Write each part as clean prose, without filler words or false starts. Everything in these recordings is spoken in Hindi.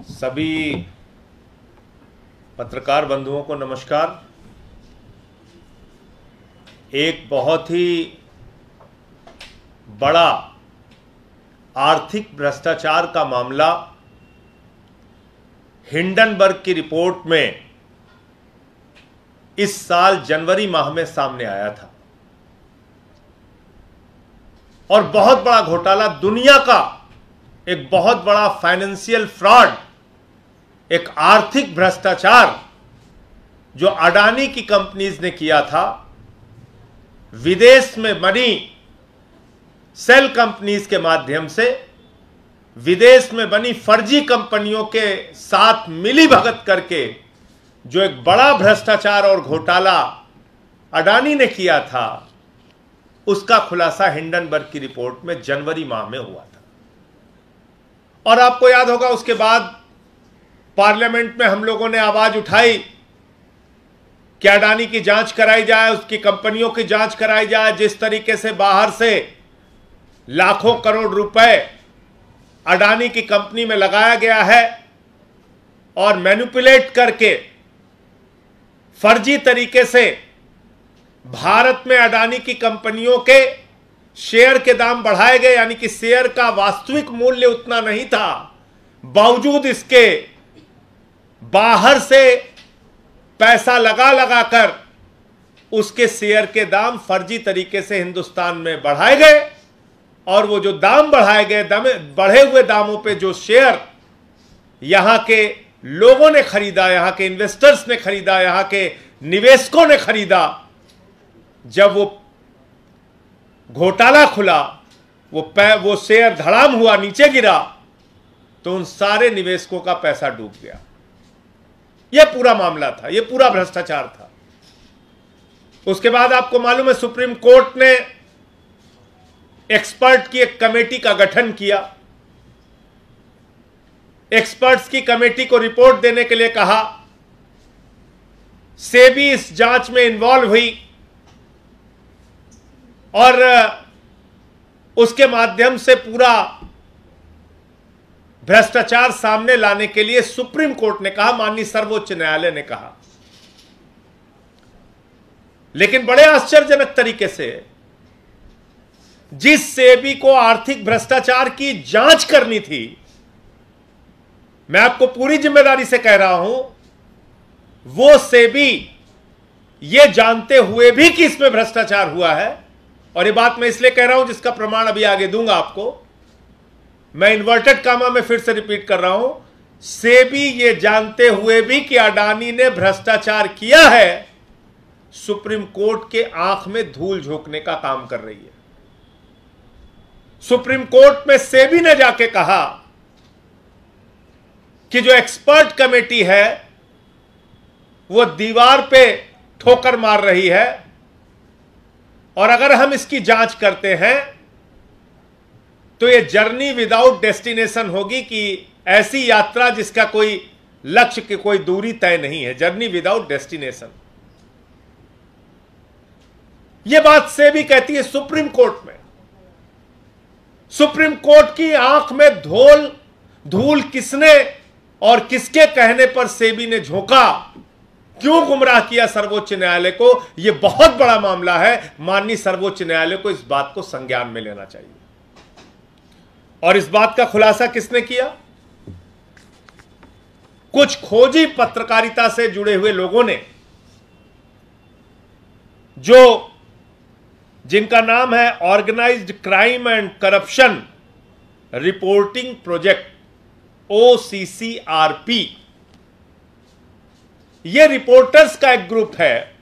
सभी पत्रकार बंधुओं को नमस्कार। एक बहुत ही बड़ा आर्थिक भ्रष्टाचार का मामला हिंडनबर्ग की रिपोर्ट में इस साल जनवरी माह में सामने आया था और बहुत बड़ा घोटाला, दुनिया का एक बहुत बड़ा फाइनेंशियल फ्रॉड, एक आर्थिक भ्रष्टाचार जो अडानी की कंपनीज ने किया था। विदेश में बनी सेल कंपनीज के माध्यम से विदेश में बनी फर्जी कंपनियों के साथ मिली भगत करके जो एक बड़ा भ्रष्टाचार और घोटाला अडानी ने किया था, उसका खुलासा हिंडनबर्ग की रिपोर्ट में जनवरी माह में हुआ था। और आपको याद होगा, उसके बाद पार्लियामेंट में हम लोगों ने आवाज उठाई कि अडानी की जांच कराई जाए, उसकी कंपनियों की जांच कराई जाए। जिस तरीके से बाहर से लाखों करोड़ रुपए अडानी की कंपनी में लगाया गया है और मैनिपुलेट करके फर्जी तरीके से भारत में अडानी की कंपनियों के शेयर के दाम बढ़ाए गए, यानी कि शेयर का वास्तविक मूल्य उतना नहीं था, बावजूद इसके बाहर से पैसा लगा लगाकर उसके शेयर के दाम फर्जी तरीके से हिंदुस्तान में बढ़ाए गए। और वो जो दाम बढ़ाए गए, बढ़े हुए दामों पे जो शेयर यहां के लोगों ने खरीदा, यहां के इन्वेस्टर्स ने खरीदा, यहां के निवेशकों ने खरीदा, जब वो घोटाला खुला, वो शेयर धड़ाम हुआ, नीचे गिरा, तो उन सारे निवेशकों का पैसा डूब गया। यह पूरा मामला था, यह पूरा भ्रष्टाचार था। उसके बाद आपको मालूम है, सुप्रीम कोर्ट ने एक्सपर्ट की एक कमेटी का गठन किया। एक्सपर्ट्स की कमेटी को रिपोर्ट देने के लिए कहा। सेबी इस जांच में इन्वॉल्व हुई और उसके माध्यम से पूरा भ्रष्टाचार सामने लाने के लिए सुप्रीम कोर्ट ने कहा, माननीय सर्वोच्च न्यायालय ने कहा। लेकिन बड़े आश्चर्यजनक तरीके से जिस सेबी को आर्थिक भ्रष्टाचार की जांच करनी थी, मैं आपको पूरी जिम्मेदारी से कह रहा हूं, वो सेबी ये जानते हुए भी कि इसमें भ्रष्टाचार हुआ है, और ये बात मैं इसलिए कह रहा हूं जिसका प्रमाण अभी आगे दूंगा आपको, मैं इन्वर्टेड कामा में फिर से रिपीट कर रहा हूं, सेबी ये जानते हुए भी कि अडानी ने भ्रष्टाचार किया है, सुप्रीम कोर्ट के आंख में धूल झोंकने का काम कर रही है। सुप्रीम कोर्ट में सेबी ने जाके कहा कि जो एक्सपर्ट कमेटी है वो दीवार पे ठोकर मार रही है, और अगर हम इसकी जांच करते हैं तो ये जर्नी विदाउट डेस्टिनेशन होगी, कि ऐसी यात्रा जिसका कोई लक्ष्य की कोई दूरी तय नहीं है, जर्नी विदाउट डेस्टिनेशन। यह बात सेबी कहती है सुप्रीम कोर्ट में। सुप्रीम कोर्ट की आंख में धूल किसने और किसके कहने पर सेबी ने झोंका, क्यों गुमराह किया सर्वोच्च न्यायालय को, यह बहुत बड़ा मामला है। माननीय सर्वोच्च न्यायालय को इस बात को संज्ञान में लेना चाहिए। और इस बात का खुलासा किसने किया? कुछ खोजी पत्रकारिता से जुड़े हुए लोगों ने, जिनका नाम है organised crime and corruption reporting project, OCCRP। यह रिपोर्टर्स का एक ग्रुप है,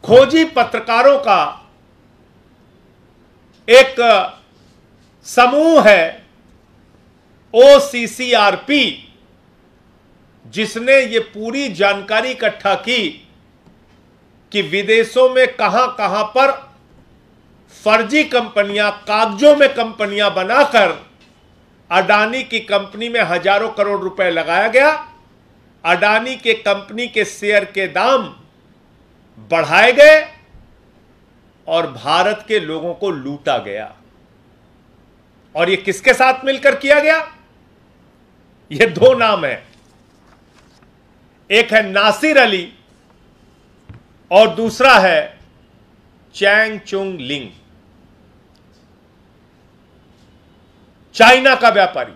खोजी पत्रकारों का एक समूह है, OCCRP, जिसने यह पूरी जानकारी इकट्ठा की कि विदेशों में कहां कहां पर फर्जी कंपनियां, कागजों में कंपनियां बनाकर अडानी की कंपनी में हजारों करोड़ रुपए लगाया गया, अडानी के कंपनी के शेयर के दाम बढ़ाए गए और भारत के लोगों को लूटा गया। और यह किसके साथ मिलकर किया गया? ये दो नाम है, एक है नासिर अली और दूसरा है चैंग चुंग लिंग। चाइना का व्यापारी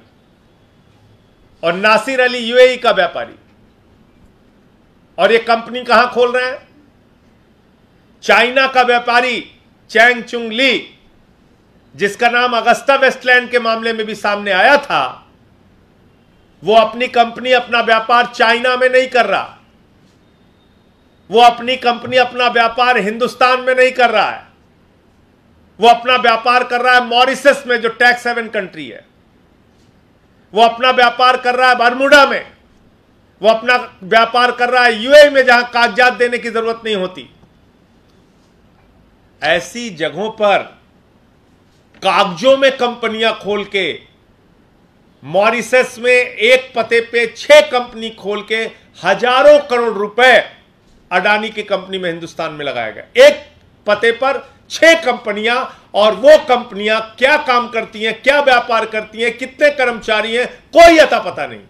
और नासिर अली यूएई का व्यापारी। और ये कंपनी कहां खोल रहे हैं? चाइना का व्यापारी चैंग चुंग ली, जिसका नाम अगस्ता वेस्टलैंड के मामले में भी सामने आया था, वो अपनी कंपनी, अपना व्यापार चाइना में नहीं कर रहा। वो अपनी कंपनी, अपना व्यापार हिंदुस्तान में नहीं कर रहा है। वो अपना व्यापार कर रहा है मॉरिशस में, जो टैक्स हेवन कंट्री है। वो अपना व्यापार कर रहा है बरमूडा में। वो अपना व्यापार कर रहा है यूएई में, जहां कागजात देने की जरूरत नहीं होती। ऐसी जगहों पर कागजों में कंपनियां खोल के, मॉरिशस में एक पते पे 6 कंपनी खोल के हजारों करोड़ रुपए अडानी की कंपनी में हिंदुस्तान में लगाया गया। एक पते पर 6 कंपनियां, और वो कंपनियां क्या काम करती हैं, क्या व्यापार करती हैं, कितने कर्मचारी हैं, कोई अता पता नहीं।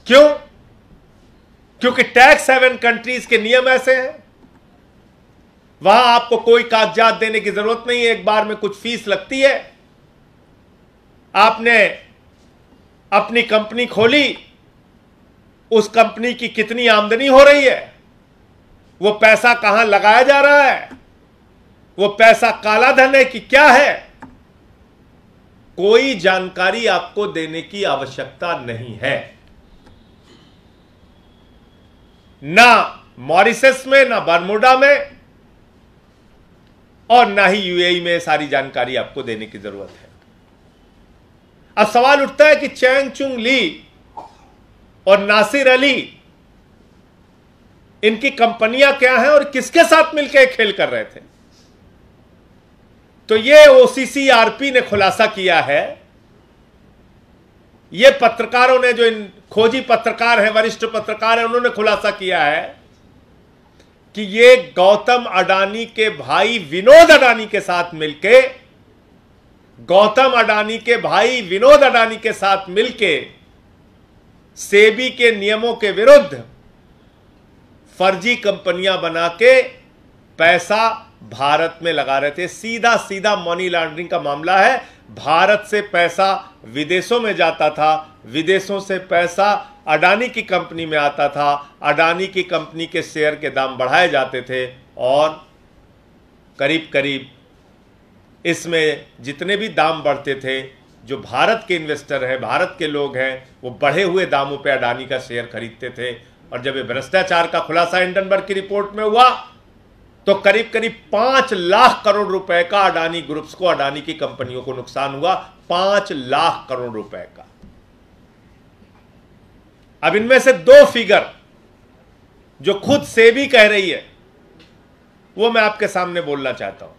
क्यों? क्योंकि टैक्स हेवन कंट्रीज के नियम ऐसे हैं। वहां आपको कोई कागजात देने की जरूरत नहीं है, एक बार में कुछ फीस लगती है। आपने अपनी कंपनी खोली, उस कंपनी की कितनी आमदनी हो रही है, वो पैसा कहां लगाया जा रहा है, वो पैसा काला धन है कि क्या है, कोई जानकारी आपको देने की आवश्यकता नहीं है। ना मॉरिशस में, ना बरमूडा में, और ना ही यूएई में सारी जानकारी आपको देने की जरूरत है। अब सवाल उठता है कि चैंग चुंग ली और नासिर अली, इनकी कंपनियां क्या हैं और किसके साथ मिलकर खेल कर रहे थे? तो ये ओसीसीआरपी ने खुलासा किया है। ये पत्रकारों ने, जो इन खोजी पत्रकार हैं, वरिष्ठ पत्रकार हैं, उन्होंने खुलासा किया है कि ये गौतम अडानी के भाई विनोद अडानी के साथ मिलके, गौतम अडानी के भाई विनोद अडानी के साथ मिलके सेबी के नियमों के विरुद्ध फर्जी कंपनियां बना के पैसा भारत में लगा रहे थे। सीधा सीधा मनी लॉन्ड्रिंग का मामला है। भारत से पैसा विदेशों में जाता था, विदेशों से पैसा अडानी की कंपनी में आता था, अडानी की कंपनी के शेयर के दाम बढ़ाए जाते थे, और करीब करीब इसमें जितने भी दाम बढ़ते थे, जो भारत के इन्वेस्टर हैं, भारत के लोग हैं, वो बढ़े हुए दामों पे अडानी का शेयर खरीदते थे। और जब ये भ्रष्टाचार का खुलासा हिंडनबर्ग की रिपोर्ट में हुआ, तो करीब करीब 5 लाख करोड़ रुपए का अडानी ग्रुप्स को, अडानी की कंपनियों को नुकसान हुआ। 5 लाख करोड़ रुपए का। अब इनमें से 2 फिगर जो खुद सेबी कह रही है, वो मैं आपके सामने बोलना चाहता हूं।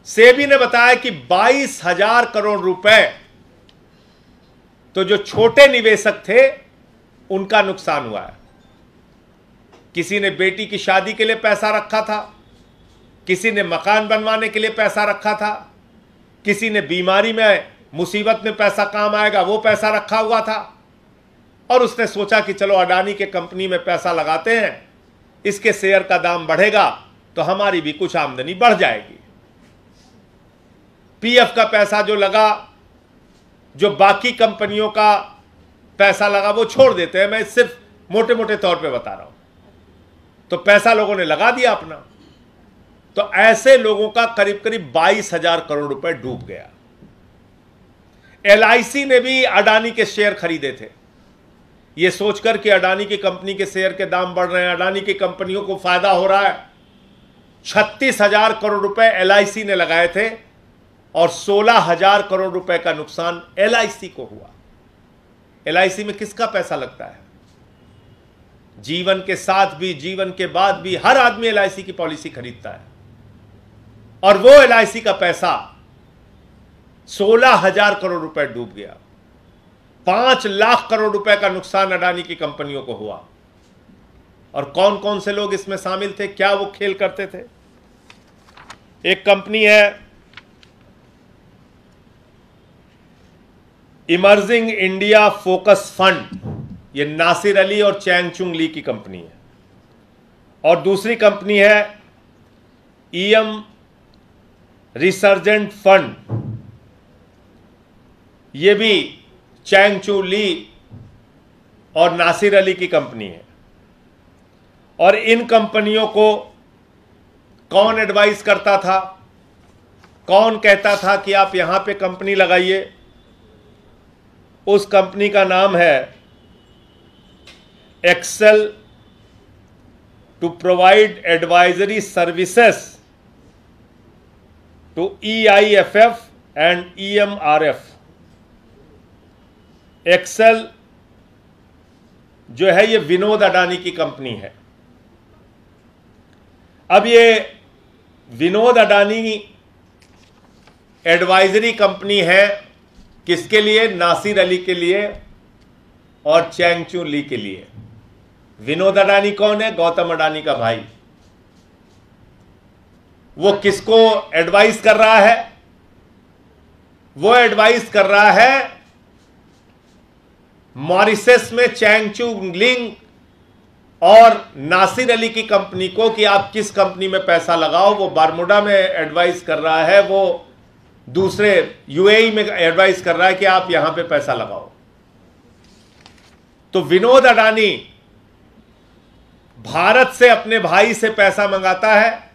सेबी ने बताया कि 22,000 करोड़ रुपए तो जो छोटे निवेशक थे उनका नुकसान हुआ है। किसी ने बेटी की शादी के लिए पैसा रखा था, किसी ने मकान बनवाने के लिए पैसा रखा था, किसी ने बीमारी में, मुसीबत में पैसा काम आएगा वो पैसा रखा हुआ था, और उसने सोचा कि चलो अडानी के कंपनी में पैसा लगाते हैं, इसके शेयर का दाम बढ़ेगा तो हमारी भी कुछ आमदनी बढ़ जाएगी। पीएफ का पैसा जो लगा, जो बाकी कंपनियों का पैसा लगा, वो छोड़ देते हैं, मैं सिर्फ मोटे मोटे तौर पे बता रहा हूं। तो पैसा लोगों ने लगा दिया अपना। तो ऐसे लोगों का करीब करीब 22,000 करोड़ रुपए डूब गया। एलआईसी ने भी अडानी के शेयर खरीदे थे, यह सोचकर कि अडानी की कंपनी के शेयर के दाम बढ़ रहे हैं, अडानी की कंपनियों को फायदा हो रहा है। 36,000 करोड़ रुपए एलआईसी ने लगाए थे, और 16,000 करोड़ रुपए का नुकसान एलआईसी को हुआ। एलआईसी में किसका पैसा लगता है? जीवन के साथ भी, जीवन के बाद भी हर आदमी एलआईसी की पॉलिसी खरीदता है, और वो एलआईसी का पैसा 16,000 करोड़ रुपए डूब गया। 5 लाख करोड़ रुपए का नुकसान अडानी की कंपनियों को हुआ। और कौन कौन से लोग इसमें शामिल थे, क्या वो खेल करते थे? एक कंपनी है इमर्जिंग इंडिया फोकस फंड, ये नासिर अली और चैंग चुंग ली की कंपनी है। और दूसरी कंपनी है ईएम रिसर्जेंट फंड, ये भी चैंग चू ली और नासिर अली की कंपनी है। और इन कंपनियों को कौन एडवाइस करता था, कौन कहता था कि आप यहां पे कंपनी लगाइए? उस कंपनी का नाम है Excel to provide advisory services to EIFF and EMRF। Excel जो है ये विनोद अडानी की कंपनी है। अब ये विनोद अडानी एडवाइजरी कंपनी है किसके लिए? नासिर अली के लिए और चैंग चू ली के लिए। विनोद अडानी कौन है? गौतम अडानी का भाई। वो किसको एडवाइस कर रहा है? वो एडवाइस कर रहा है मॉरिशस में चैंग चू लिंग और नासिर अली की कंपनी को कि आप किस कंपनी में पैसा लगाओ। वो बारमूडा में एडवाइस कर रहा है, वो दूसरे UAE में एडवाइस कर रहा है कि आप यहां पे पैसा लगाओ। तो विनोद अडानी भारत से अपने भाई से पैसा मंगाता है,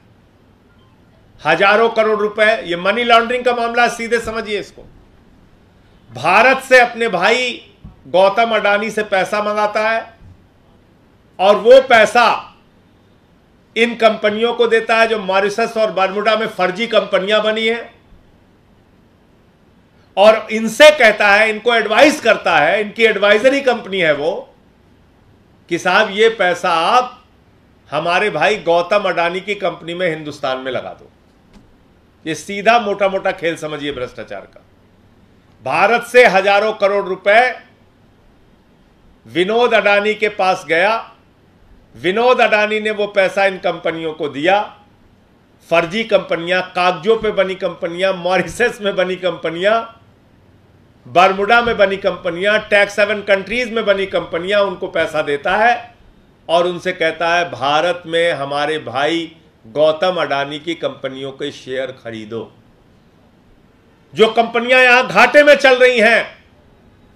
हजारों करोड़ रुपए। ये मनी लॉन्ड्रिंग का मामला, सीधे समझिए इसको। भारत से अपने भाई गौतम अडानी से पैसा मंगाता है और वो पैसा इन कंपनियों को देता है जो मॉरिशस और बर्मुडा में फर्जी कंपनियां बनी हैं, और इनसे कहता है, इनको एडवाइस करता है, इनकी एडवाइजरी कंपनी है वो, कि साहब ये पैसा आप हमारे भाई गौतम अडानी की कंपनी में हिंदुस्तान में लगा दो। ये सीधा मोटा मोटा खेल समझिए भ्रष्टाचार का। भारत से हजारों करोड़ रुपए विनोद अडानी के पास गया, विनोद अडानी ने वो पैसा इन कंपनियों को दिया। फर्जी कंपनियां, कागजों पे बनी कंपनियां, मॉरिशस में बनी कंपनियां, बर्मुडा में बनी कंपनियां, टैक्स हेवन कंट्रीज में बनी कंपनियां, उनको पैसा देता है और उनसे कहता है भारत में हमारे भाई गौतम अडानी की कंपनियों के शेयर खरीदो। जो कंपनियां यहां घाटे में चल रही हैं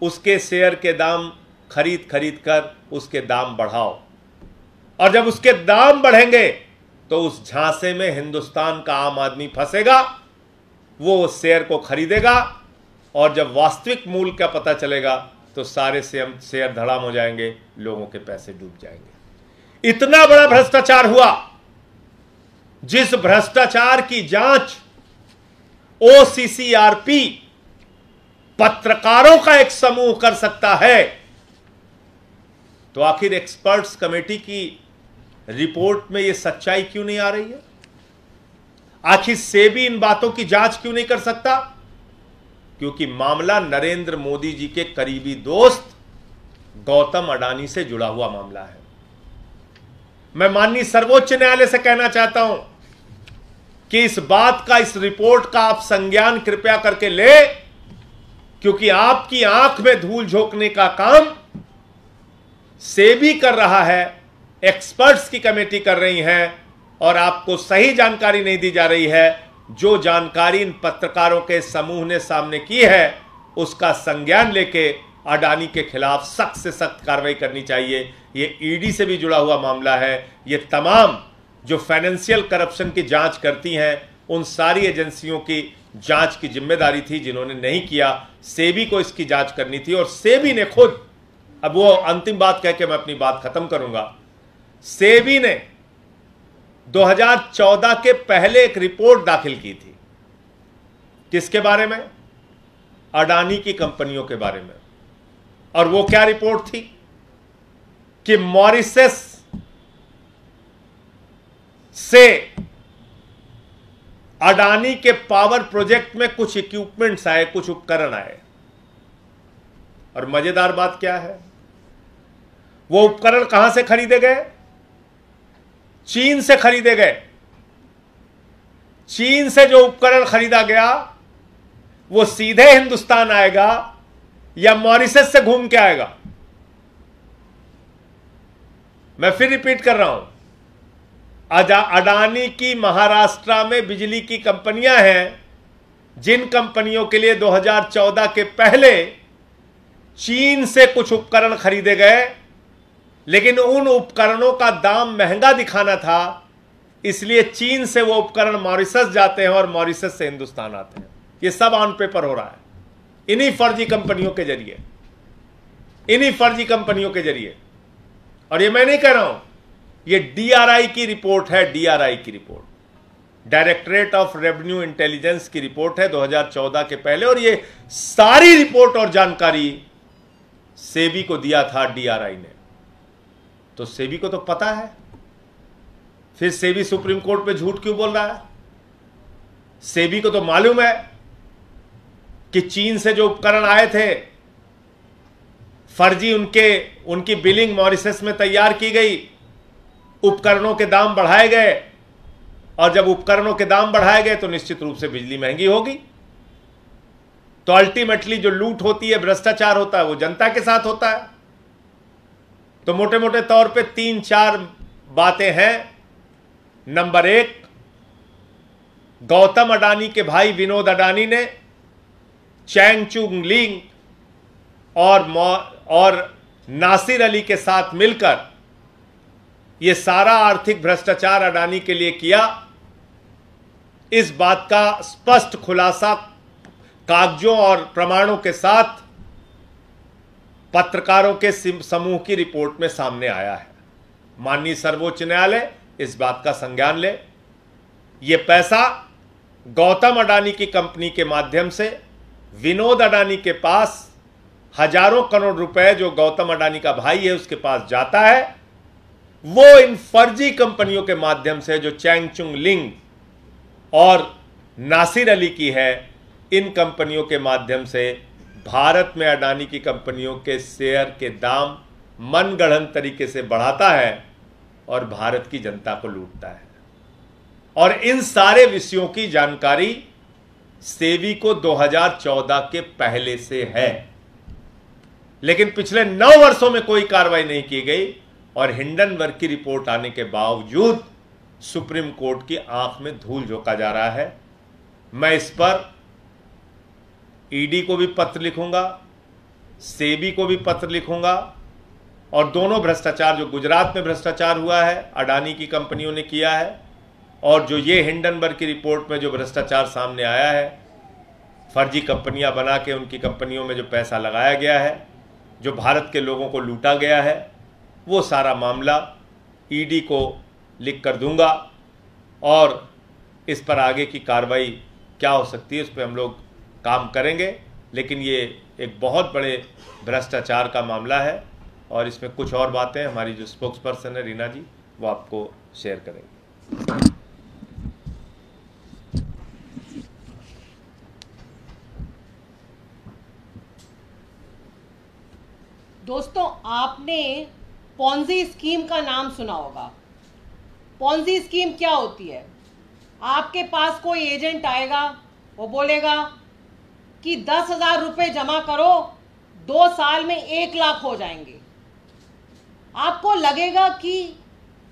उसके शेयर के दाम खरीद कर उसके दाम बढ़ाओ, और जब उसके दाम बढ़ेंगे तो उस झांसे में हिंदुस्तान का आम आदमी फंसेगा, वो उस शेयर को खरीदेगा, और जब वास्तविक मूल्य का पता चलेगा तो सारे शेयर धड़ाम हो जाएंगे, लोगों के पैसे डूब जाएंगे। इतना बड़ा भ्रष्टाचार हुआ, जिस भ्रष्टाचार की जांच OCCRP पत्रकारों का एक समूह कर सकता है, तो आखिर एक्सपर्ट्स कमेटी की रिपोर्ट में यह सच्चाई क्यों नहीं आ रही है? आखिर सेबी इन बातों की जांच क्यों नहीं कर सकता? क्योंकि मामला नरेंद्र मोदी जी के करीबी दोस्त गौतम अडानी से जुड़ा हुआ मामला है। मैं माननीय सर्वोच्च न्यायालय से कहना चाहता हूं कि इस बात का, इस रिपोर्ट का आप संज्ञान कृपया करके ले, क्योंकि आपकी आंख में धूल झोंकने का काम सेबी कर रहा है, एक्सपर्ट्स की कमेटी कर रही है, और आपको सही जानकारी नहीं दी जा रही है। जो जानकारी इन पत्रकारों के समूह ने सामने की है उसका संज्ञान लेके अडानी के खिलाफ सख्त से सख्त कार्रवाई करनी चाहिए। ये ईडी से भी जुड़ा हुआ मामला है। ये तमाम जो फाइनेंशियल करप्शन की जांच करती हैं उन सारी एजेंसियों की जांच की जिम्मेदारी थी, जिन्होंने नहीं किया। सेबी को इसकी जांच करनी थी, और सेबी ने खुद, अब वो अंतिम बात कह के मैं अपनी बात खत्म करूंगा, सेबी ने 2014 के पहले एक रिपोर्ट दाखिल की थी। किसके बारे में? अडानी की कंपनियों के बारे में। और वो क्या रिपोर्ट थी कि मॉरिशस से अडानी के पावर प्रोजेक्ट में कुछ इक्विपमेंट्स आए, कुछ उपकरण आए। और मजेदार बात क्या है, वो उपकरण कहां से खरीदे गए? चीन से खरीदे गए। चीन से जो उपकरण खरीदा गया वो सीधे हिंदुस्तान आएगा या मॉरिशस से घूम के आएगा? मैं फिर रिपीट कर रहा हूं, अडानी की महाराष्ट्र में बिजली की कंपनियां हैं, जिन कंपनियों के लिए 2014 के पहले चीन से कुछ उपकरण खरीदे गए, लेकिन उन उपकरणों का दाम महंगा दिखाना था, इसलिए चीन से वो उपकरण मॉरिशस जाते हैं और मॉरिशस से हिंदुस्तान आते हैं। ये सब ऑन पेपर हो रहा है इन्हीं फर्जी कंपनियों के जरिए, इन्हीं फर्जी कंपनियों के जरिए। और ये मैं नहीं कह रहा हूं, ये डीआरआई की रिपोर्ट है, डीआरआई की report, directorate of revenue intelligence की रिपोर्ट है 2014 के पहले, और ये सारी रिपोर्ट और जानकारी सेबी को दिया था डीआरआई ने। तो सेबी को तो पता है, फिर सेबी सुप्रीम कोर्ट पे झूठ क्यों बोल रहा है? सेबी को तो मालूम है कि चीन से जो उपकरण आए थे फर्जी, उनकी बिलिंग मॉरिशस में तैयार की गई, उपकरणों के दाम बढ़ाए गए, और जब उपकरणों के दाम बढ़ाए गए तो निश्चित रूप से बिजली महंगी होगी। तो अल्टीमेटली जो लूट होती है, भ्रष्टाचार होता है, वो जनता के साथ होता है। तो मोटे मोटे तौर पे 3-4 बातें हैं। नंबर 1, गौतम अडानी के भाई विनोद अडानी ने चैंगचुंग लिंग और नासिर अली के साथ मिलकर यह सारा आर्थिक भ्रष्टाचार अडानी के लिए किया। इस बात का स्पष्ट खुलासा कागजों और प्रमाणों के साथ पत्रकारों के समूह की रिपोर्ट में सामने आया है। माननीय सर्वोच्च न्यायालय इस बात का संज्ञान ले। यह पैसा गौतम अडानी की कंपनी के माध्यम से विनोद अडानी के पास हजारों करोड़ रुपए, जो गौतम अडानी का भाई है उसके पास जाता है, वो इन फर्जी कंपनियों के माध्यम से, जो चैंगचुंग लिंग और नासिर अली की है, इन कंपनियों के माध्यम से भारत में अडानी की कंपनियों के शेयर के दाम मनगढ़ंत तरीके से बढ़ाता है और भारत की जनता को लूटता है। और इन सारे विषयों की जानकारी सेबी को 2014 के पहले से है, लेकिन पिछले 9 वर्षों में कोई कार्रवाई नहीं की गई, और हिंडनबर्ग की रिपोर्ट आने के बावजूद सुप्रीम कोर्ट की आंख में धूल झोंका जा रहा है। मैं इस पर ईडी को भी पत्र लिखूंगा, सेबी को भी पत्र लिखूंगा, और दोनों भ्रष्टाचार, जो गुजरात में भ्रष्टाचार हुआ है अडानी की कंपनियों ने किया है, और जो ये हिंडनबर्ग की रिपोर्ट में जो भ्रष्टाचार सामने आया है, फर्जी कंपनियां बना के उनकी कंपनियों में जो पैसा लगाया गया है, जो भारत के लोगों को लूटा गया है, वो सारा मामला ईडी को लिख कर दूंगा, और इस पर आगे की कार्रवाई क्या हो सकती है उस पर हम लोग काम करेंगे। लेकिन ये एक बहुत बड़े भ्रष्टाचार का मामला है, और इसमें कुछ और बातें हमारी जो स्पोक्स पर्सन है रीना जी, वो आपको शेयर करेंगे। दोस्तों, आपने पॉन्जी स्कीम का नाम सुना होगा। पॉन्जी स्कीम क्या होती है? आपके पास कोई एजेंट आएगा, वो बोलेगा कि 10,000 रुपये जमा करो, 2 साल में 1 लाख हो जाएंगे। आपको लगेगा कि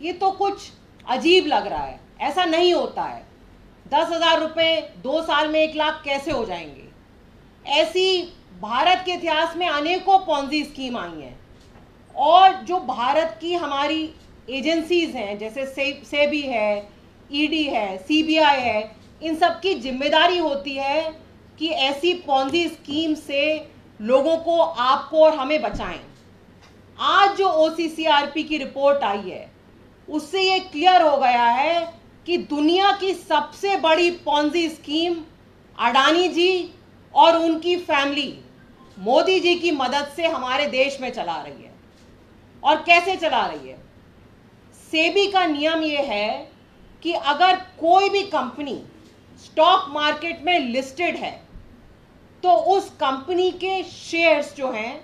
ये तो कुछ अजीब लग रहा है, ऐसा नहीं होता है। 10,000 रुपये 2 साल में 1 लाख कैसे हो जाएंगे? ऐसी भारत के इतिहास में अनेकों पॉन्जी स्कीम आई हैं, और जो भारत की हमारी एजेंसीज हैं, जैसे सेबी है, ईडी है, सीबीआई है, इन सब की जिम्मेदारी होती है कि ऐसी पॉन्जी स्कीम से लोगों को, आपको और हमें बचाएं। आज जो ओसीसीआरपी की रिपोर्ट आई है, उससे ये क्लियर हो गया है कि दुनिया की सबसे बड़ी पॉन्जी स्कीम अडानी जी और उनकी फैमिली मोदी जी की मदद से हमारे देश में चला रही है। और कैसे चला रही है? सेबी का नियम यह है कि अगर कोई भी कंपनी स्टॉक मार्केट में लिस्टेड है, तो उस कंपनी के शेयर्स जो हैं,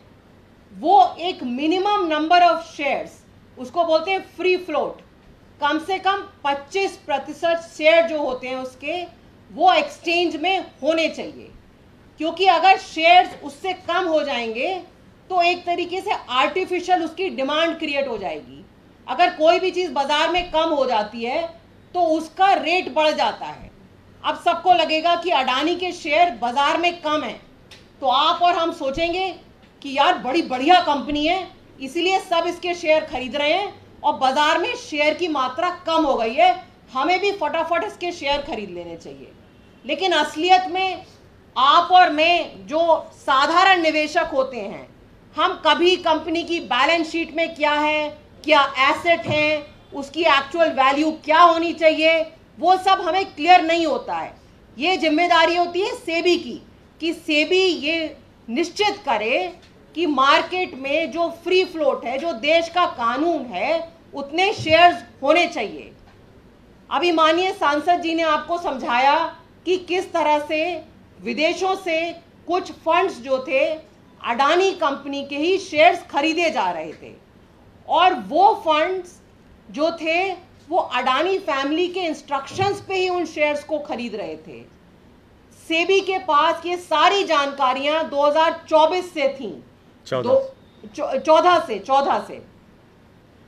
वो एक मिनिमम नंबर ऑफ शेयर्स, उसको बोलते हैं फ्री फ्लोट, कम से कम 25% शेयर जो होते हैं उसके, वो एक्सचेंज में होने चाहिए। क्योंकि अगर शेयर्स उससे कम हो जाएंगे तो एक तरीके से आर्टिफिशियल उसकी डिमांड क्रिएट हो जाएगी। अगर कोई भी चीज़ बाजार में कम हो जाती है तो उसका रेट बढ़ जाता है। अब सबको लगेगा कि अडानी के शेयर बाजार में कम है, तो आप और हम सोचेंगे कि यार बड़ी बढ़िया कंपनी है, इसीलिए सब इसके शेयर खरीद रहे हैं और बाजार में शेयर की मात्रा कम हो गई है, हमें भी फटाफट इसके शेयर खरीद लेने चाहिए। लेकिन असलियत में आप और मैं जो साधारण निवेशक होते हैं, हम कभी कंपनी की बैलेंस शीट में क्या है, क्या एसेट है, उसकी एक्चुअल वैल्यू क्या होनी चाहिए, वो सब हमें क्लियर नहीं होता है। ये जिम्मेदारी होती है सेबी की कि सेबी ये निश्चित करे कि मार्केट में जो फ्री फ्लोट है, जो देश का कानून है, उतने शेयर्स होने चाहिए। अभी माननीय सांसद जी ने आपको समझाया कि किस तरह से विदेशों से कुछ फंड्स जो थे अडानी कंपनी के ही शेयर्स खरीदे जा रहे थे और वो फंड्स जो थे वो अडानी फैमिली के इंस्ट्रक्शंस पे ही उन शेयर्स को खरीद रहे थे। सेबी के पास ये सारी जानकारियां 2024 से थी, 14 से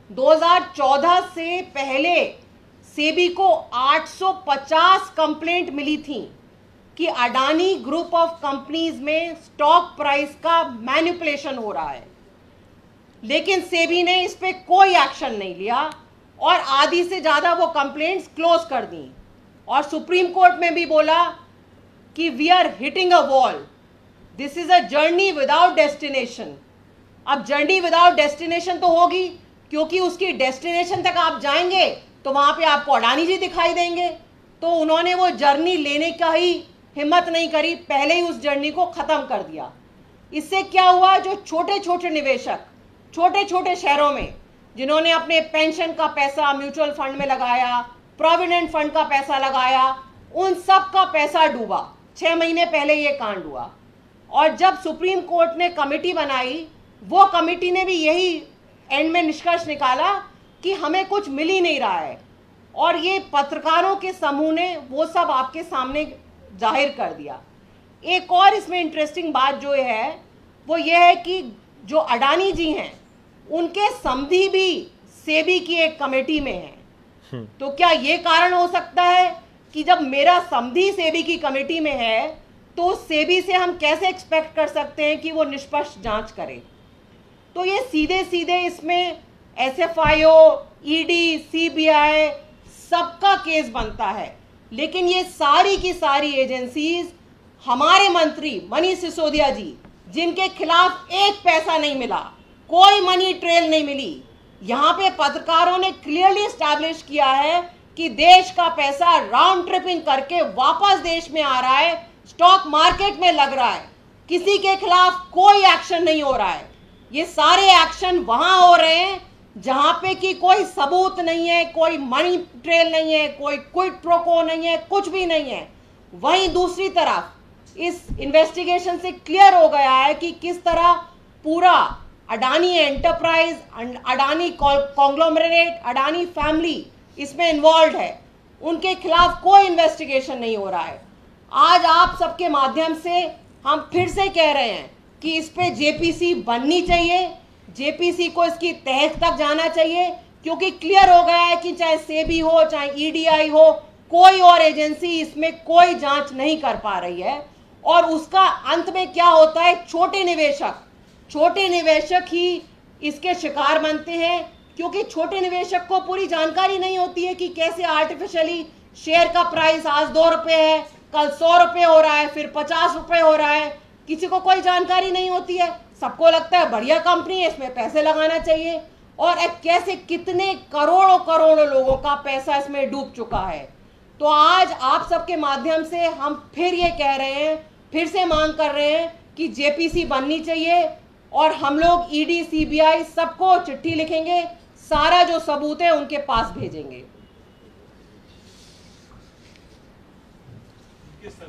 2014 से पहले सेबी को 850 कंप्लेंट मिली थी कि अडानी ग्रुप ऑफ कंपनीज में स्टॉक प्राइस का मैनिपुलेशन हो रहा है, लेकिन सेबी ने इस पे कोई एक्शन नहीं लिया और आधी से ज्यादा वो कंप्लेंट्स क्लोज कर दी और सुप्रीम कोर्ट में भी बोला कि we are hitting a wall, this is a journey without destination. अब जर्नी विदाउट डेस्टिनेशन तो होगी क्योंकि उसकी डेस्टिनेशन तक आप जाएंगे तो वहां पे आपको अडानी जी दिखाई देंगे, तो उन्होंने वो जर्नी लेने का ही हिम्मत नहीं करी, पहले ही उस जर्नी को खत्म कर दिया। इससे क्या हुआ, जो छोटे छोटे निवेशक छोटे छोटे शहरों में जिन्होंने अपने पेंशन का पैसा म्यूचुअल फंड में लगाया, प्रोविडेंट फंड का पैसा लगाया, उन सब का पैसा डूबा। 6 महीने पहले ये कांड हुआ और जब सुप्रीम कोर्ट ने कमेटी बनाई, वो कमेटी ने भी यही एंड में निष्कर्ष निकाला कि हमें कुछ मिल ही नहीं रहा है और ये पत्रकारों के समूह ने वो सब आपके सामने जाहिर कर दिया। एक और इसमें इंटरेस्टिंग बात जो है वो ये है कि जो अडानी जी हैं उनके समधी भी सेबी की एक कमेटी में हैं, तो क्या ये कारण हो सकता है कि जब मेरा समधी सेबी की कमेटी में है तो सेबी से हम कैसे एक्सपेक्ट कर सकते हैं कि वो निष्पक्ष जांच करे। तो ये सीधे सीधे इसमें एसएफआईओ, ईडी, सीबीआई सबका केस बनता है, लेकिन ये सारी की सारी एजेंसीज हमारे मंत्री मनीष सिसोदिया जी, जिनके खिलाफ एक पैसा नहीं मिला, कोई मनी ट्रेल नहीं मिली, यहाँ पे पत्रकारों ने क्लियरली एस्टैब्लिश किया है कि देश का पैसा राउंड ट्रिपिंग करके वापस देश में आ रहा है, स्टॉक मार्केट में लग रहा है, किसी के खिलाफ कोई एक्शन नहीं हो रहा है। ये सारे एक्शन वहां हो रहे हैं जहां पे कि कोई सबूत नहीं है, कोई मनी ट्रेल नहीं है, कोई क्विड प्रो को नहीं है, कुछ भी नहीं है। वहीं दूसरी तरफ इस इन्वेस्टिगेशन से क्लियर हो गया है कि किस तरह पूरा Adani enterprise, Adani conglomerate, Adani family इसमें इन्वॉल्व है, उनके खिलाफ कोई इन्वेस्टिगेशन नहीं हो रहा है। आज आप सबके माध्यम से हम फिर से कह रहे हैं कि इस पे जेपीसी बननी चाहिए, जेपीसी को इसकी तह तक जाना चाहिए, क्योंकि क्लियर हो गया है कि चाहे सेबी हो, चाहे ईडीआई हो, कोई और एजेंसी इसमें कोई जांच नहीं कर पा रही है। और उसका अंत में क्या होता है, छोटे निवेशक ही इसके शिकार बनते हैं, क्योंकि छोटे निवेशक को पूरी जानकारी नहीं होती है कि कैसे आर्टिफिशियली शेयर का प्राइस आज 2 रुपये है, कल 100 रुपये हो रहा है, फिर 50 रुपये हो रहा है, किसी को कोई जानकारी नहीं होती है। सबको लगता है बढ़िया कंपनी है, इसमें पैसे लगाना चाहिए, और कैसे कितने करोड़ों लोगों का पैसा इसमें डूब चुका है। तो आज आप सबके माध्यम से हम फिर ये कह रहे हैं, फिर से मांग कर रहे हैं कि जेपीसी बननी चाहिए और हम लोग ईडी, सीबीआई सबको चिट्ठी लिखेंगे, सारा जो सबूत है उनके पास भेजेंगे।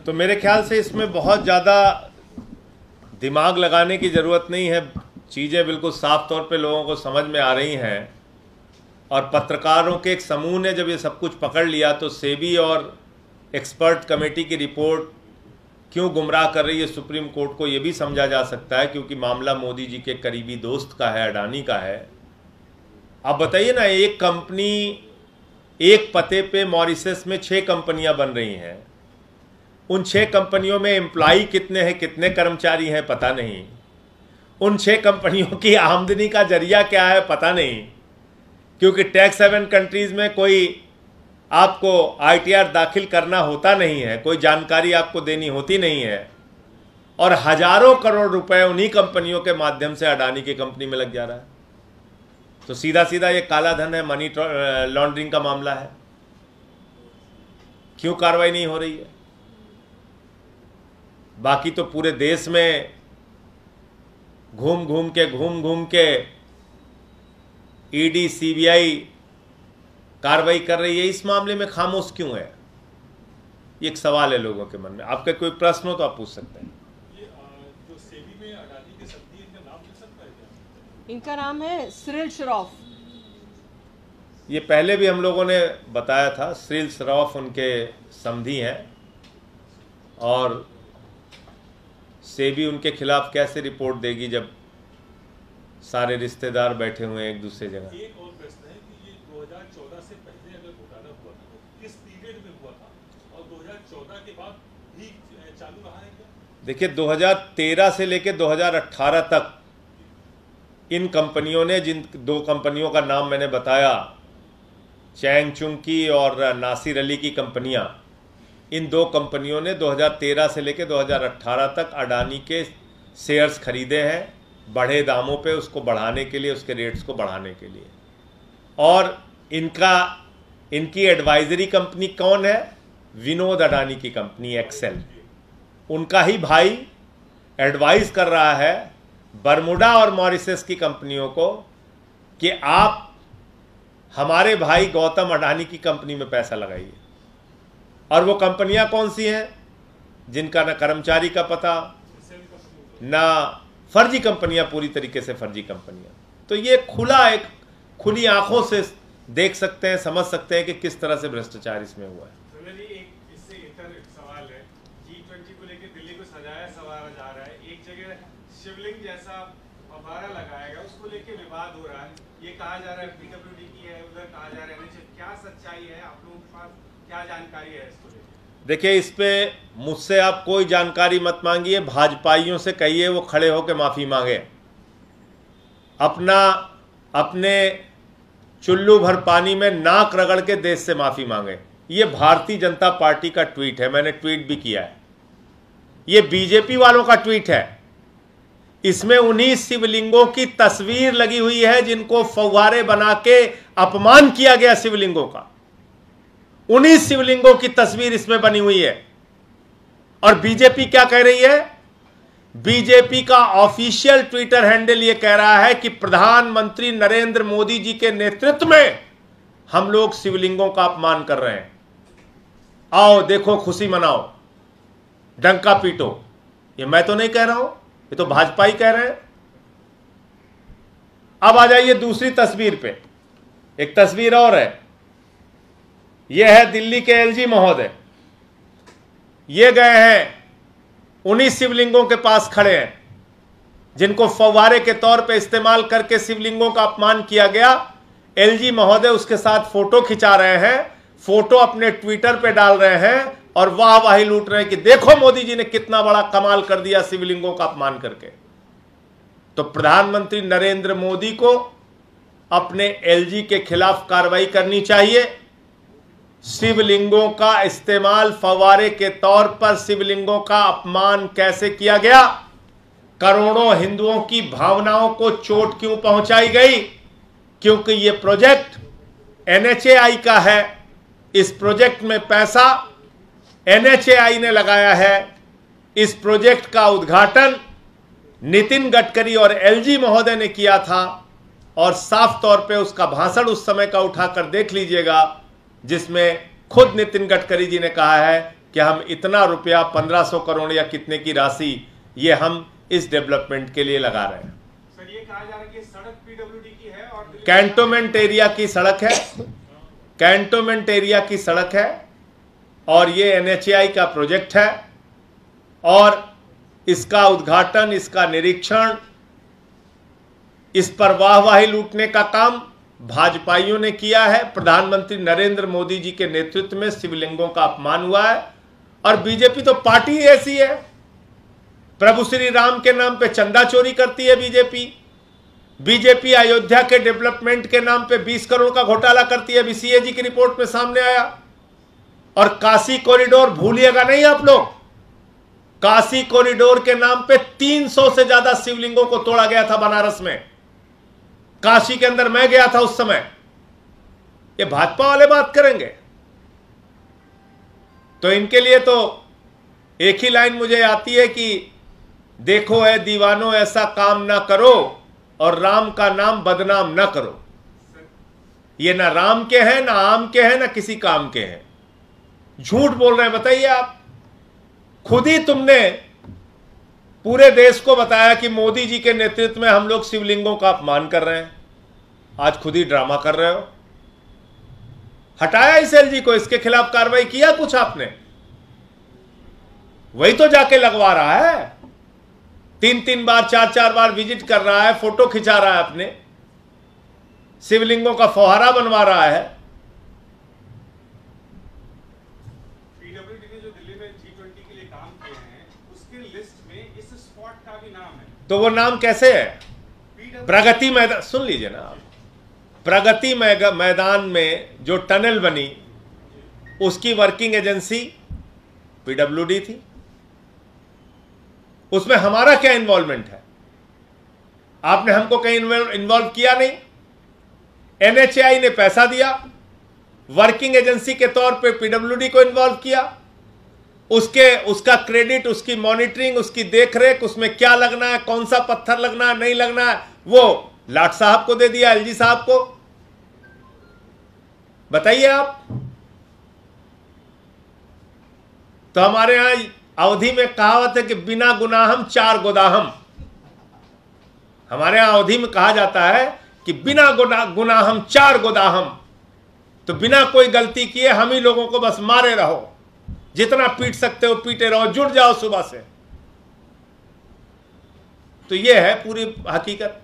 तो मेरे ख्याल से इसमें बहुत ज़्यादा दिमाग लगाने की ज़रूरत नहीं है, चीज़ें बिल्कुल साफ तौर पे लोगों को समझ में आ रही हैं। और पत्रकारों के एक समूह ने जब ये सब कुछ पकड़ लिया तो सेबी और एक्सपर्ट कमेटी की रिपोर्ट क्यों गुमराह कर रही है सुप्रीम कोर्ट को, ये भी समझा जा सकता है, क्योंकि मामला मोदी जी के करीबी दोस्त का है, अडानी का है। आप बताइए ना, एक कंपनी, एक पते पे मॉरिशस में 6 कंपनियां बन रही हैं। उन 6 कंपनियों में एम्प्लॉई कितने हैं, कितने कर्मचारी हैं, पता नहीं। उन 6 कंपनियों की आमदनी का जरिया क्या है, पता नहीं, क्योंकि टैक्स हेवन कंट्रीज में कोई आपको ITR दाखिल करना होता नहीं है, कोई जानकारी आपको देनी होती नहीं है, और हजारों करोड़ रुपए उन्हीं कंपनियों के माध्यम से अडानी की कंपनी में लग जा रहा है। तो सीधा सीधा ये काला धन है, मनी लॉन्ड्रिंग का मामला है। क्यों कार्रवाई नहीं हो रही है? बाकी तो पूरे देश में घूम घूम के ED CBI कार्रवाई कर रही है, इस मामले में खामोश क्यों है? ये एक सवाल है लोगों के मन में। आपका कोई प्रश्न हो तो आप पूछ सकते हैं। ये जो सेबी में अडानी के संधि, इनका नाम मिल सकता है क्या? इनका नाम है सिरिल श्रॉफ। ये पहले भी हम लोगों ने बताया था, सिरिल श्रॉफ उनके समधी हैं, और सेबी उनके खिलाफ कैसे रिपोर्ट देगी जब सारे रिश्तेदार बैठे हुए हैं एक दूसरे जगह। एक और प्रश्न है कि ये 2014 से पहले अगर घोटाला हुआ था तो किस पीरियड में हुआ था, और 2014 के बाद भी चालू रहा है क्या? देखिए, 2013 से लेकर 2018 तक इन कंपनियों ने, जिन 2 कंपनियों का नाम मैंने बताया, चैंग चुंग की और नासिर अली की कंपनियां, इन 2 कंपनियों ने 2013 से लेकर 2018 तक अडानी के शेयर्स खरीदे हैं, बढ़े दामों पे, उसको बढ़ाने के लिए, उसके रेट्स को बढ़ाने के लिए। और इनकी एडवाइजरी कंपनी कौन है? विनोद अडानी की कंपनी एक्सेल। उनका ही भाई एडवाइस कर रहा है बरमुडा और मॉरिशस की कंपनियों को कि आप हमारे भाई गौतम अडानी की कंपनी में पैसा लगाइए। और वो कंपनियां कौन सी हैं? जिनका ना कर्मचारी का पता, ना फर्जी कंपनियां, पूरी तरीके से फर्जी कंपनियां। तो ये एक खुली आंखों से देख सकते हैं, समझ सकते हैं कि किस तरह से भ्रष्टाचार इसमें हुआ है। एक इससे इतर सवाल है, G20 को लेकर दिल्ली को सजाया सवारा जा रहा है, एक जगह शिवलिंग जैसा फव्वारा लगाएगा, उसको लेकर विवाद हो रहा है। ये कहा जा रहा है PWD की है, उधर कहा जा रहा है, क्या सच्चाई है? आप लोगों के पास क्या जानकारी है इसको लेकर? देखिए, इस पे मुझसे आप कोई जानकारी मत मांगिए, भाजपाइयों से कहिए वो खड़े होकर माफी मांगे, अपने चुल्लू भर पानी में नाक रगड़ के देश से माफी मांगे। ये भारतीय जनता पार्टी का ट्वीट है, मैंने ट्वीट भी किया है। ये बीजेपी वालों का ट्वीट है। इसमें उन्हीं शिवलिंगों की तस्वीर लगी हुई है जिनको फव्वारे बना के अपमान किया गया शिवलिंगों का। उन्हीं शिवलिंगों की तस्वीर इसमें बनी हुई है। और बीजेपी क्या कह रही है? बीजेपी का ऑफिशियल ट्विटर हैंडल यह कह रहा है कि प्रधानमंत्री नरेंद्र मोदी जी के नेतृत्व में हम लोग शिवलिंगों का अपमान कर रहे हैं। आओ देखो, खुशी मनाओ, डंका पीटो। ये मैं तो नहीं कह रहा हूं, ये तो भाजपा ही कह रहे हैं। अब आ जाइए दूसरी तस्वीर पे। एक तस्वीर और है, यह है दिल्ली के LG महोदय। ये गए हैं, उन्हीं शिवलिंगों के पास खड़े हैं जिनको फव्वारे के तौर पे इस्तेमाल करके शिवलिंगों का अपमान किया गया। LG महोदय उसके साथ फोटो खिंचा रहे हैं, फोटो अपने ट्विटर पे डाल रहे हैं और वाहवाही लूट रहे हैं कि देखो मोदी जी ने कितना बड़ा कमाल कर दिया शिवलिंगों का अपमान करके। तो प्रधानमंत्री नरेंद्र मोदी को अपने LG के खिलाफ कार्रवाई करनी चाहिए। शिवलिंगों का इस्तेमाल फव्वारे के तौर पर शिवलिंगों का अपमान कैसे किया गया? करोड़ों हिंदुओं की भावनाओं को चोट क्यों पहुंचाई गई? क्योंकि यह प्रोजेक्ट NHAI का है। इस प्रोजेक्ट में पैसा NHAI ने लगाया है। इस प्रोजेक्ट का उद्घाटन नितिन गडकरी और LG महोदय ने किया था, और साफ तौर पे उसका भाषण उस समय का उठाकर देख लीजिएगा, जिसमें खुद नितिन गडकरी जी ने कहा है कि हम इतना रुपया 1500 करोड़ या कितने की राशि ये हम इस डेवलपमेंट के लिए लगा रहे हैं। सर, ये कहा जा रहा है कि सड़क PWD की है और कैंटोनमेंट एरिया की सड़क है, कैंटोनमेंट एरिया की सड़क है, और ये NHAI का प्रोजेक्ट है। और इसका उद्घाटन, इसका निरीक्षण, इस पर वाहवाही लूटने का काम भाजपाइयों ने किया है। प्रधानमंत्री नरेंद्र मोदी जी के नेतृत्व में शिवलिंगों का अपमान हुआ है और बीजेपी तो पार्टी ऐसी है। प्रभु श्री राम के नाम पे चंदा चोरी करती है बीजेपी अयोध्या के डेवलपमेंट के नाम पे 20 करोड़ का घोटाला करती है, अभी सीएजी की रिपोर्ट में सामने आया। और काशी कॉरिडोर भूलिएगा नहीं आप लोग, काशी कॉरिडोर के नाम पे 300 से ज्यादा शिवलिंगों को तोड़ा गया था बनारस में। काशी के अंदर मैं गया था उस समय। ये भाजपा वाले बात करेंगे तो इनके लिए तो एक ही लाइन मुझे आती है कि देखो ऐ दीवानों ऐसा काम ना करो और राम का नाम बदनाम ना करो। ये ना राम के हैं, ना आम के हैं, ना किसी काम के हैं। झूठ बोल रहे हैं। बताइए, आप खुद ही तुमने पूरे देश को बताया कि मोदी जी के नेतृत्व में हम लोग शिवलिंगों का अपमान कर रहे हैं। आज खुद ही ड्रामा कर रहे हो। हटाया इस एलजी को, इसके खिलाफ कार्रवाई किया कुछ आपने? वही तो जाके लगवा रहा है, 3-3 बार 4-4 बार विजिट कर रहा है, फोटो खिंचा रहा है, अपने शिवलिंगों का फौहारा बनवा रहा है। पीडब्ल्यूडी ने जो दिल्ली में G20 के लिए काम किए हैं उसके लिस्ट में इस स्पॉट का भी नाम है। तो वो नाम कैसे है? प्रगति मैदान, सुन लीजिए ना आप, प्रगति मैदान में जो टनल बनी उसकी वर्किंग एजेंसी पीडब्ल्यूडी थी। उसमें हमारा क्या इन्वॉल्वमेंट है? आपने हमको कहीं इन्वॉल्व किया नहीं। एनएचएआई ने पैसा दिया, वर्किंग एजेंसी के तौर पे पीडब्ल्यूडी को इन्वॉल्व किया, उसका क्रेडिट, उसकी मॉनिटरिंग, उसकी देखरेख, उसमें क्या लगना है, कौन सा पत्थर लगना है, नहीं लगना है, वो लाट साहब को दे दिया, एलजी साहब को। बताइए आप। तो हमारे यहां अवधि में कहावत है कि बिना गुनाहम चार गोदाहम। हमारे यहां अवधि में कहा जाता है कि बिना गुनाहम चार गोदाहम। तो बिना कोई गलती किए हम ही लोगों को बस मारे रहो, जितना पीट सकते हो पीटे रहो, जुट जाओ सुबह से। तो यह है पूरी हकीकत।